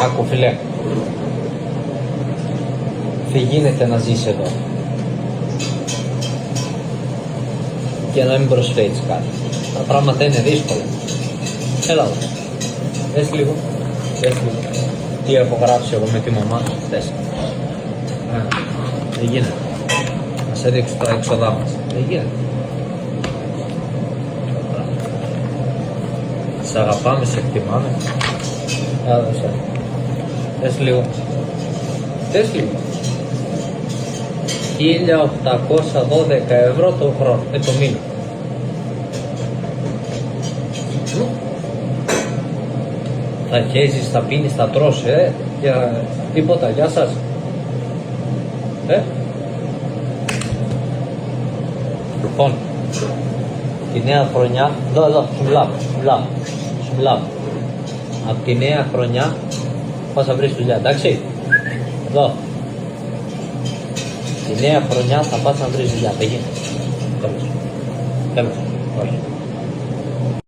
Άκου φίλε. Δεν γίνεται να ζεις εδώ και να μην προσφέρεις κάτι. Τα πράγματα είναι δύσκολα. Έλα εδώ. Δες λίγο. Τι έχω γράψει εγώ με τη μαμά σου. Δες. Δεν γίνεται. Να σε δείξω τα έξοδά μας. Δεν γίνεται. Σε αγαπάμε, σε εκτιμάμε. Έλα δώσε. Δες λίγο. 1.812 ευρώ το χρόνο, το μήνα. Θα χέζεις, θα πίνεις, θα τρως, για τίποτα, γεια σας. Λοιπόν, τη νέα χρονιά, εδώ, σου μιλάω. Από τη νέα χρονιά πας να βρεις δουλειά, εντάξει. Εδώ. Τη νέα χρονιά θα πας να βρεις δουλειά, δεν γίνεται. Τέλος. Όχι.